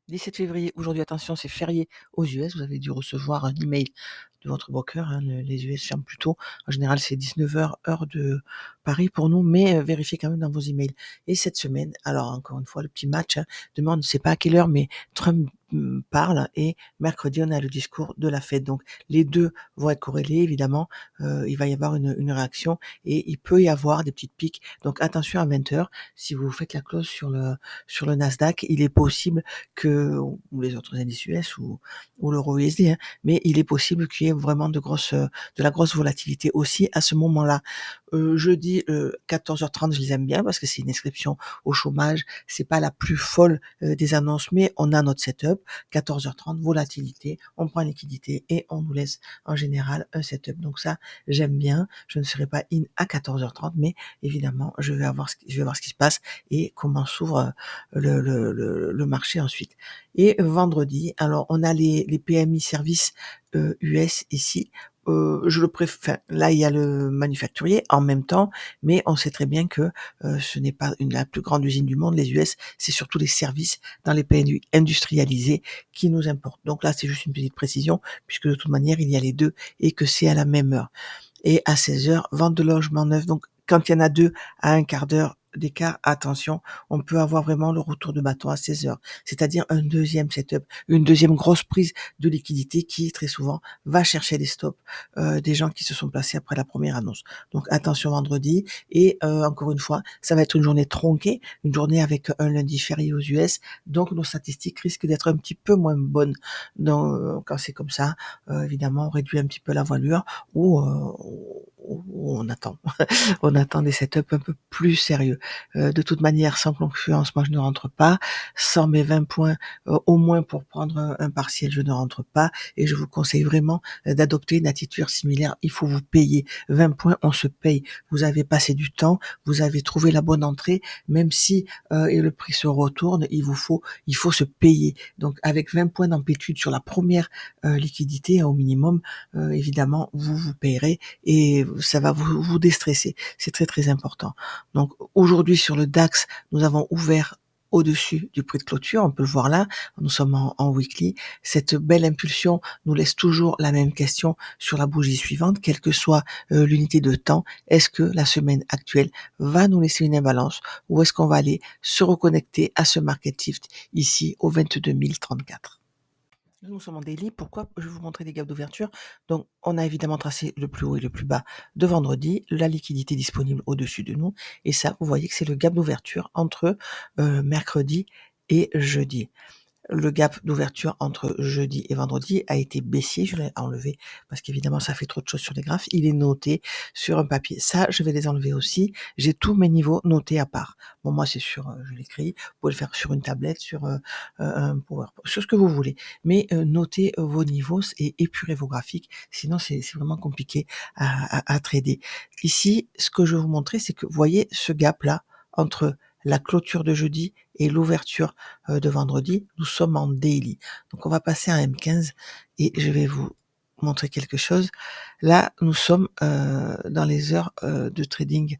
17 février, aujourd'hui, attention, c'est férié aux US. Vous avez dû recevoir un email de votre broker, hein, les US ferment plus tôt. En général, c'est 19h heure de Paris pour nous, mais vérifiez quand même dans vos emails. Et cette semaine, alors encore une fois, le petit match, hein, demain, on ne sait pas à quelle heure, mais Trump parle et mercredi, on a le discours de la Fed. Donc, les deux vont être corrélés, évidemment. Il va y avoir une réaction et il peut y avoir des petites piques. Donc, attention à 20h. Si vous faites la clause sur le Nasdaq, il est possible ou les autres indices US ou l'euro USD, hein, mais il est possible qu'il y ait vraiment de la grosse volatilité aussi à ce moment-là. Jeudi, 14h30, je les aime bien parce que c'est une inscription au chômage. C'est pas la plus folle des annonces, mais on a notre setup. 14h30, volatilité, on prend liquidité et on nous laisse en général un setup. Donc ça, j'aime bien. Je ne serai pas in à 14h30, mais évidemment, je vais voir ce qui se passe et comment s'ouvre le marché ensuite. Et vendredi, alors on a les PMI services US ici. Je le préfère. Là, il y a le manufacturier en même temps, mais on sait très bien que ce n'est pas la plus grande usine du monde, les US. C'est surtout les services dans les pays industrialisés qui nous importent. Donc là, c'est juste une petite précision, puisque de toute manière, il y a les deux et que c'est à la même heure. Et à 16h, vente de logements neufs. Donc, quand il y en a deux à un quart d'heure d'écart, attention, on peut avoir vraiment le retour de bâton à 16h. C'est-à-dire un deuxième setup, une deuxième grosse prise de liquidité qui, très souvent, va chercher les stops des gens qui se sont placés après la première annonce. Donc, attention vendredi. Et encore une fois, ça va être une journée tronquée, une journée avec un lundi férié aux US. Donc, nos statistiques risquent d'être un petit peu moins bonnes. Donc, quand c'est comme ça, évidemment, on réduit un petit peu la voilure ou on attend. On attend des setups un peu plus sérieux. De toute manière, sans concurrence, moi je ne rentre pas. Sans mes 20 points, au moins pour prendre un partiel, je ne rentre pas. Et je vous conseille vraiment d'adopter une attitude similaire. Il faut vous payer. 20 points, on se paye. Vous avez passé du temps, vous avez trouvé la bonne entrée, même si et le prix se retourne, il faut se payer. Donc avec 20 points d'amplitude sur la première liquidité au minimum, évidemment, vous vous payerez et ça va vous déstresser. C'est très très important. Donc aujourd'hui sur le DAX, nous avons ouvert au-dessus du prix de clôture, on peut le voir là, nous sommes en weekly. Cette belle impulsion nous laisse toujours la même question sur la bougie suivante, quelle que soit l'unité de temps. Est-ce que la semaine actuelle va nous laisser une imbalance ou est-ce qu'on va aller se reconnecter à ce market shift ici au 22 034? Nous sommes en daily. Pourquoi? Je vais vous montrer des gaps d'ouverture. Donc, on a évidemment tracé le plus haut et le plus bas de vendredi, la liquidité disponible au-dessus de nous. Et ça, vous voyez que c'est le gap d'ouverture entre mercredi et jeudi. Le gap d'ouverture entre jeudi et vendredi a été baissier, je l'ai enlevé parce qu'évidemment ça fait trop de choses sur les graphes. Il est noté sur un papier. Ça, je vais les enlever aussi. J'ai tous mes niveaux notés à part. Bon, moi c'est sur, je l'écris. Vous pouvez le faire sur une tablette, sur un PowerPoint, sur ce que vous voulez. Mais notez vos niveaux et épurez vos graphiques. Sinon, c'est vraiment compliqué à trader. Ici, ce que je vais vous montrer, c'est que vous voyez ce gap là entre la clôture de jeudi et l'ouverture de vendredi, nous sommes en daily. Donc on va passer à M15 et je vais vous montrer quelque chose. Là, nous sommes dans les heures de trading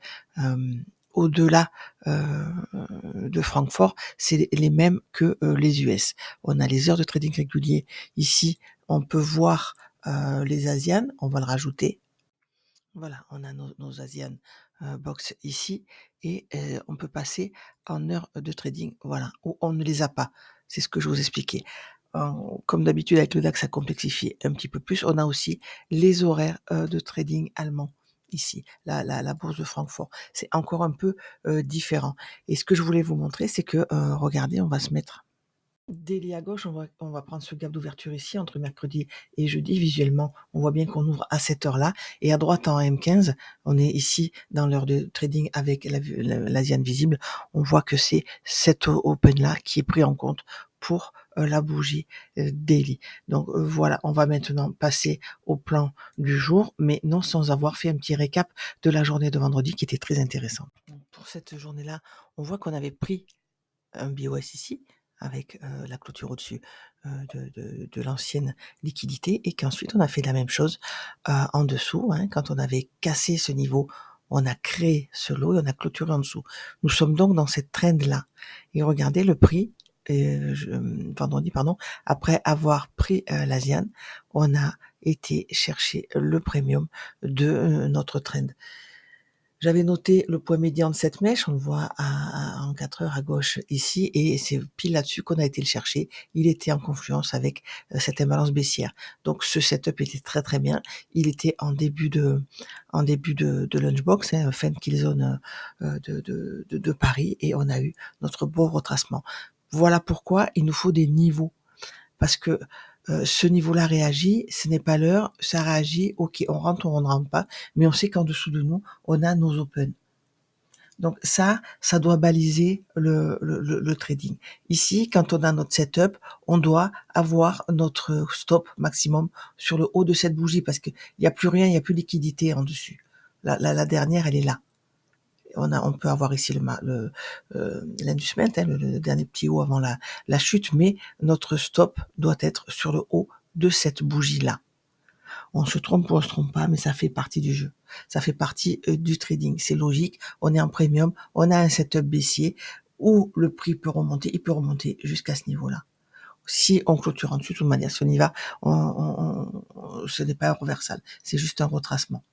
au-delà de Francfort, c'est les mêmes que les US. On a les heures de trading réguliers. Ici, on peut voir les Asian, on va le rajouter. Voilà, on a nos Asian box ici et on peut passer en heure de trading, voilà, où on ne les a pas. C'est ce que je vous expliquais. Comme d'habitude avec le DAX, ça complexifie un petit peu plus. On a aussi les horaires de trading allemand ici, la bourse de Francfort. C'est encore un peu différent. Et ce que je voulais vous montrer, c'est que, regardez, on va se mettre daily à gauche, on va prendre ce gap d'ouverture ici entre mercredi et jeudi. Visuellement, on voit bien qu'on ouvre à cette heure-là. Et à droite en M15, on est ici dans l'heure de trading avec l'Asian visible. On voit que c'est cet open-là qui est pris en compte pour la bougie daily. Donc voilà, on va maintenant passer au plan du jour, mais non sans avoir fait un petit récap de la journée de vendredi qui était très intéressante. Donc, pour cette journée-là, on voit qu'on avait pris un BOS ici, avec la clôture au-dessus de l'ancienne liquidité, et qu'ensuite on a fait la même chose en dessous, hein, quand on avait cassé ce niveau, on a créé ce lot et on a clôturé en dessous. Nous sommes donc dans cette trend-là. Et regardez le prix, vendredi pardon, après avoir pris, l'Asian, on a été chercher le premium de, notre trend. J'avais noté le point médian de cette mèche, on le voit en 4 heures à gauche ici, et c'est pile là-dessus qu'on a été le chercher. Il était en confluence avec cette imbalance baissière. Donc ce setup était très très bien. Il était en début de lunchbox, hein, fin de kill zone de Paris, et on a eu notre beau retracement. Voilà pourquoi il nous faut des niveaux, parce que ce niveau-là réagit, ce n'est pas l'heure, ça réagit, ok, on rentre ou on ne rentre pas, mais on sait qu'en dessous de nous, on a nos open. Donc ça doit baliser le trading. Ici, quand on a notre setup, on doit avoir notre stop maximum sur le haut de cette bougie, parce qu'il n'y a plus rien, il n'y a plus de liquidité en dessus. La dernière, elle est là. On peut avoir ici l'inducement, hein, le dernier petit haut avant la chute, mais notre stop doit être sur le haut de cette bougie-là. On se trompe ou on se trompe pas, mais ça fait partie du jeu. Ça fait partie du trading. C'est logique. On est en premium, on a un setup baissier où le prix peut remonter, il peut remonter jusqu'à ce niveau-là. Si on clôture en dessous, de toute manière, si on y va, ce n'est pas un reversal, c'est juste un retracement.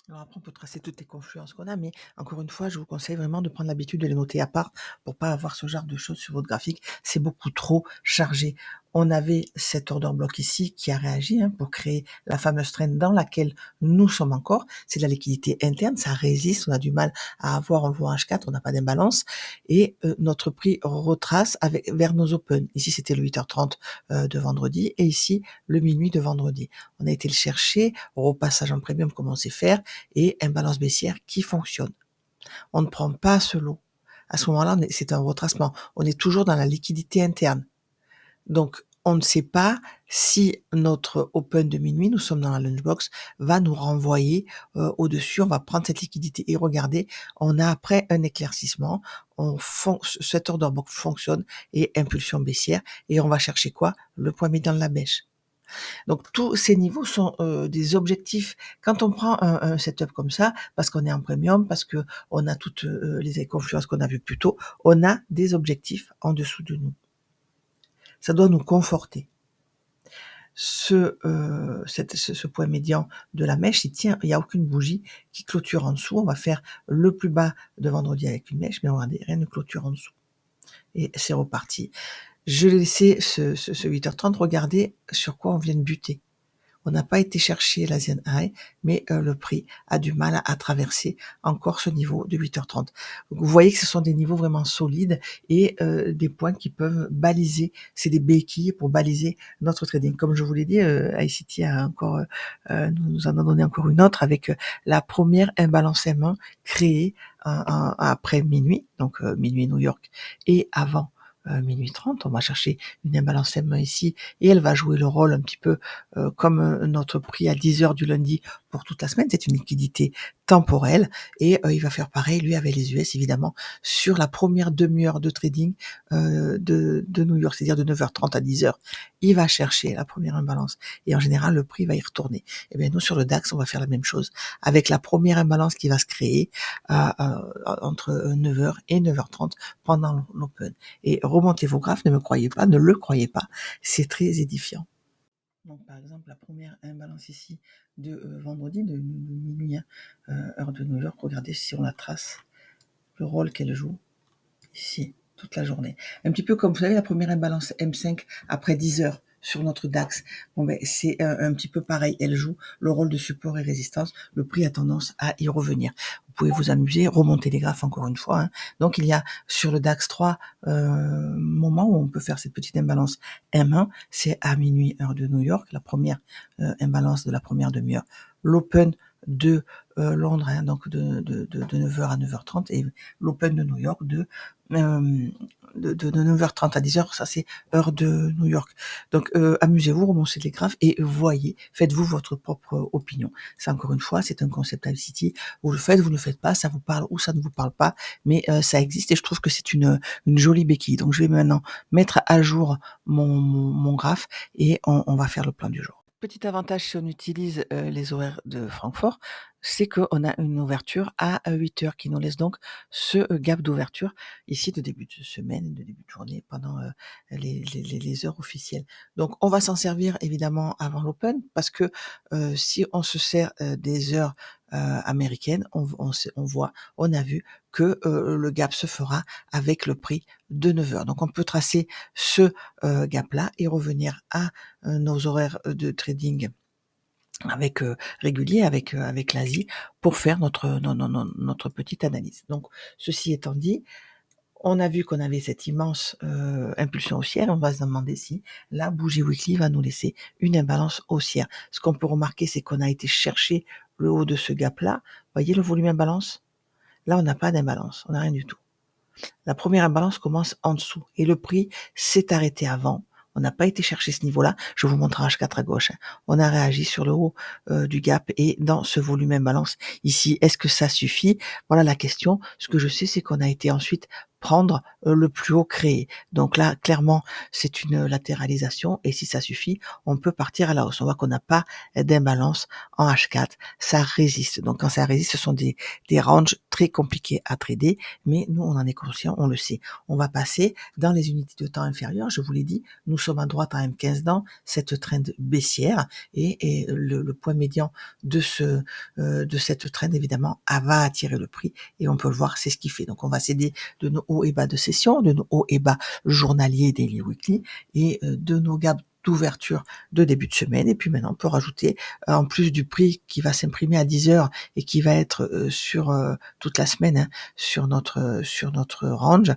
Alors après, on peut tracer toutes les confluences qu'on a, mais encore une fois, je vous conseille vraiment de prendre l'habitude de les noter à part pour pas avoir ce genre de choses sur votre graphique. C'est beaucoup trop chargé. On avait cet order block ici qui a réagi pour créer la fameuse trend dans laquelle nous sommes encore. C'est de la liquidité interne, ça résiste, on a du mal à avoir, on le voit en H4, on n'a pas d'imbalance, et notre prix retrace vers nos open. Ici, c'était le 8h30 de vendredi, et ici, le minuit de vendredi. On a été le chercher, repassage en premium comme on sait faire, et imbalance baissière qui fonctionne. On ne prend pas ce lot. À ce moment-là, c'est un retracement. On est toujours dans la liquidité interne. Donc, on ne sait pas si notre open de minuit, nous sommes dans la lunchbox, va nous renvoyer au-dessus. On va prendre cette liquidité et regardez, on a après un éclaircissement. Cet order block fonctionne et impulsion baissière. Et on va chercher quoi? Le point médian de la bêche. Donc tous ces niveaux sont des objectifs. Quand on prend un setup comme ça, parce qu'on est en premium, parce que on a toutes les confluences qu'on a vues plus tôt, on a des objectifs en dessous de nous. Ça doit nous conforter. Ce point médian de la mèche, il n'y a aucune bougie qui clôture en dessous. On va faire le plus bas de vendredi avec une mèche, mais regardez, rien ne clôture en dessous. Et c'est reparti. Je l'ai laissé ce 8h30, regardez sur quoi on vient de buter. On n'a pas été chercher l'Asian High, mais le prix a du mal à traverser encore ce niveau de 8h30. Donc, vous voyez que ce sont des niveaux vraiment solides et des points qui peuvent baliser, c'est des béquilles pour baliser notre trading. Comme je vous l'ai dit, ICT a encore, nous en a donné encore une autre avec la première imbalance M1 créée après minuit, donc minuit New York, et avant minuit 30, on va chercher une imbalance M1 ici, et elle va jouer le rôle un petit peu comme notre prix à 10h du lundi pour toute la semaine. C'est une liquidité temporelle, et il va faire pareil, lui, avec les US, évidemment, sur la première demi-heure de trading de New York, c'est-à-dire de 9h30 à 10h. Il va chercher la première imbalance, et en général, le prix va y retourner. Et bien, nous, sur le DAX, on va faire la même chose, avec la première imbalance qui va se créer entre 9h et 9h30 pendant l'open. Et remontez vos graphes, ne le croyez pas, c'est très édifiant. Donc par exemple, la première imbalance ici de vendredi, de minuit, heure de New York, regardez si on la trace, le rôle qu'elle joue ici, toute la journée. Un petit peu comme vous savez, la première imbalance M5 après 10 heures sur notre DAX. Bon ben c'est un petit peu pareil, elle joue le rôle de support et résistance, le prix a tendance à y revenir. Vous pouvez vous amuser, remonter les graphes encore une fois. Donc il y a sur le DAX 3 moments où on peut faire cette petite imbalance M1, c'est à minuit heure de New York, la première imbalance de la première demi-heure. L'open de Londres, donc de 9h à 9h30, et l'open de New York de 9h30 à 10h, ça c'est heure de New York. Donc amusez-vous, remontez les graphes et voyez, faites-vous votre propre opinion. C'est encore une fois, c'est un concept ICT, vous le faites, vous ne le faites pas, ça vous parle ou ça ne vous parle pas, mais ça existe et je trouve que c'est une jolie béquille. Donc je vais maintenant mettre à jour mon graphe et on va faire le plan du jour. Petit avantage si on utilise, les horaires de Francfort, c'est qu'on a une ouverture à 8 heures qui nous laisse donc ce, gap d'ouverture ici de début de semaine, de début de journée pendant, les heures officielles. Donc on va s'en servir évidemment avant l'open parce que, si on se sert, des heures, américaines, on voit, on a vu que, le gap se fera avec le prix de 9 heures. Donc on peut tracer ce, gap-là et revenir à nos horaires de trading avec réguliers avec l'Asie pour faire notre petite analyse. Donc ceci étant dit, on a vu qu'on avait cette immense impulsion haussière. On va se demander si la bougie weekly va nous laisser une imbalance haussière. Ce qu'on peut remarquer, c'est qu'on a été chercher le haut de ce gap-là. Voyez le volume imbalance? Là, on n'a pas d'imbalance, on n'a rien du tout. La première imbalance commence en dessous et le prix s'est arrêté avant. On n'a pas été chercher ce niveau-là. Je vous montre H4 à gauche. On a réagi sur le haut du gap et dans ce volume imbalance ici. Est-ce que ça suffit? Voilà la question. Ce que je sais, c'est qu'on a été ensuite prendre le plus haut créé. Donc là, clairement, c'est une latéralisation et si ça suffit, on peut partir à la hausse. On voit qu'on n'a pas d'imbalance en H4. Ça résiste. Donc quand ça résiste, ce sont des ranges très compliqués à trader, mais nous, on en est conscient, on le sait. On va passer dans les unités de temps inférieures. Je vous l'ai dit, nous sommes à droite en M15 dans cette trend baissière et le point médian de cette trend, évidemment, va attirer le prix et on peut le voir, c'est ce qu'il fait. Donc, on va céder de nos hauts et bas de session, de nos hauts et bas journaliers, daily, weekly et de nos gaps d'ouverture de début de semaine. Et puis maintenant, on peut rajouter, en plus du prix qui va s'imprimer à 10 heures et qui va être sur toute la semaine, hein, sur notre range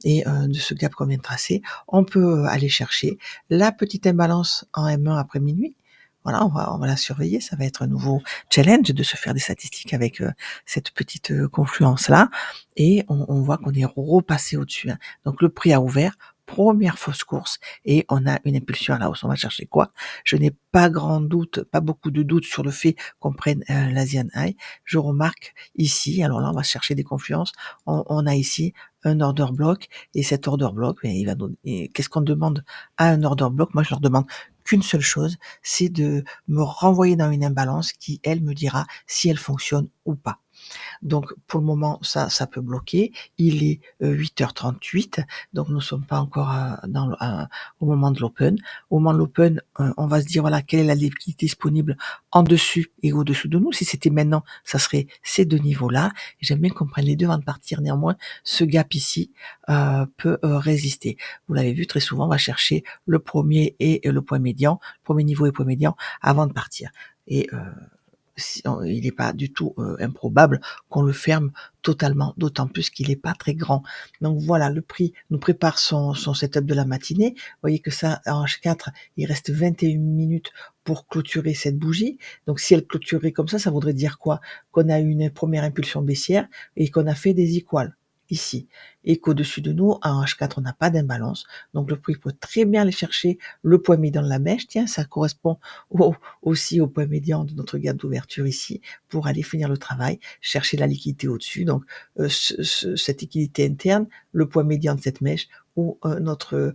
et de ce gap qu'on vient de tracer, on peut aller chercher la petite imbalance en M1 après minuit. Voilà, on va la surveiller. Ça va être un nouveau challenge de se faire des statistiques avec cette petite confluence-là. Et on voit qu'on est repassé au-dessus, hein. Donc le prix a ouvert, première fausse course, et on a une impulsion à la hausse. On va chercher quoi? Je n'ai pas grand doute, pas beaucoup de doute sur le fait qu'on prenne l'Asian High. Je remarque ici, alors là on va chercher des confluences, on a ici un order block, et cet order block, il va nous, qu'est-ce qu'on demande à un order block? Moi je leur demande qu'une seule chose, c'est de me renvoyer dans une imbalance qui, elle, me dira si elle fonctionne ou pas. Donc pour le moment, ça peut bloquer. Il est 8h38, donc nous ne sommes pas encore au moment de l'open. Au moment de l'open, on va se dire voilà quelle est la liquidité disponible en dessus et au-dessous de nous. Si c'était maintenant, ça serait ces deux niveaux-là. J'aime bien qu'on prenne les deux avant de partir. Néanmoins, ce gap ici peut résister. Vous l'avez vu, très souvent, on va chercher le premier et le point médian, premier niveau et point médian avant de partir. Et il n'est pas du tout improbable qu'on le ferme totalement, d'autant plus qu'il n'est pas très grand. Donc voilà, le prix nous prépare son setup de la matinée. Vous voyez que ça, en H4, il reste 21 minutes pour clôturer cette bougie. Donc si elle clôturait comme ça voudrait dire quoi? Qu'on a eu une première impulsion baissière et qu'on a fait des equals ici, et qu'au-dessus de nous, en H4, on n'a pas d'imbalance. Donc le prix peut très bien aller chercher le point médian de la mèche. Tiens, ça correspond aussi au point médian de notre gap d'ouverture ici, pour aller finir le travail, chercher la liquidité au-dessus. Donc cette liquidité interne, le point médian de cette mèche ou notre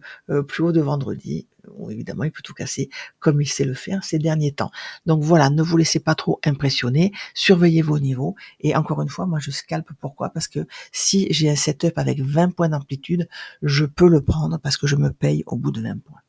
plus haut de vendredi. Bon, évidemment, il peut tout casser comme il sait le faire ces derniers temps. Donc voilà, ne vous laissez pas trop impressionner, surveillez vos niveaux. Et encore une fois, moi je scalpe. Pourquoi? Parce que si j'ai un setup avec 20 points d'amplitude, je peux le prendre parce que je me paye au bout de 20 points.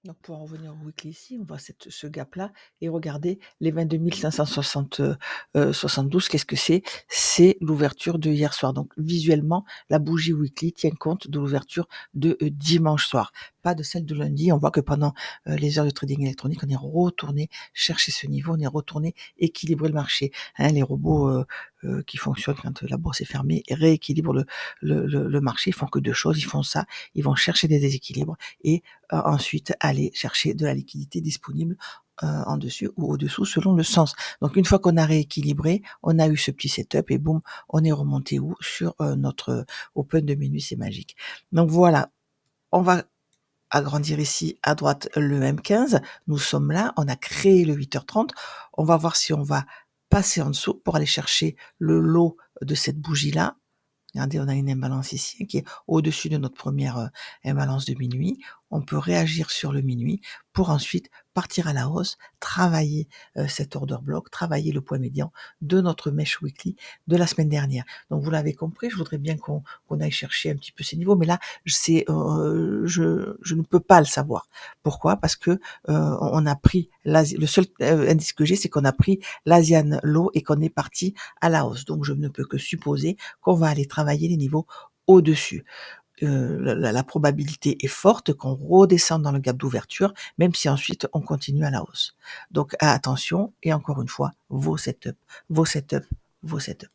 Donc pour en revenir au weekly ici, on voit ce gap-là et regardez les 22 572, qu'est-ce que c'est? C'est l'ouverture de hier soir. Donc visuellement, la bougie weekly tient compte de l'ouverture de dimanche soir, pas de celle de lundi. On voit que pendant les heures de trading électronique, on est retourné chercher ce niveau, on est retourné équilibrer le marché. Hein, les robots qui fonctionnent quand la bourse est fermée rééquilibrent le marché. Ils font que deux choses, ils font ça, ils vont chercher des déséquilibres et ensuite aller chercher de la liquidité disponible en dessus ou au-dessous selon le sens. Donc une fois qu'on a rééquilibré, on a eu ce petit setup et boum, on est remonté où? Sur notre open de minuit, c'est magique. Donc voilà, on va agrandir ici à droite le M15. Nous sommes là, on a créé le 8h30. On va voir si on va passer en dessous pour aller chercher le lot de cette bougie-là. Regardez, on a une imbalance ici qui est au-dessus de notre première imbalance de minuit. On peut réagir sur le minuit pour ensuite partir à la hausse, travailler, cet order block, travailler le point médian de notre mèche weekly de la semaine dernière. Donc vous l'avez compris, je voudrais bien qu'on aille chercher un petit peu ces niveaux, mais là, je ne peux pas le savoir. Pourquoi? Parce que, on a pris le seul, indice que j'ai, c'est qu'on a pris l'Asian Low et qu'on est parti à la hausse. Donc je ne peux que supposer qu'on va aller travailler les niveaux au-dessus. La probabilité est forte qu'on redescende dans le gap d'ouverture, même si ensuite on continue à la hausse. Donc attention, et encore une fois, vos setups, vos setups, vos setups.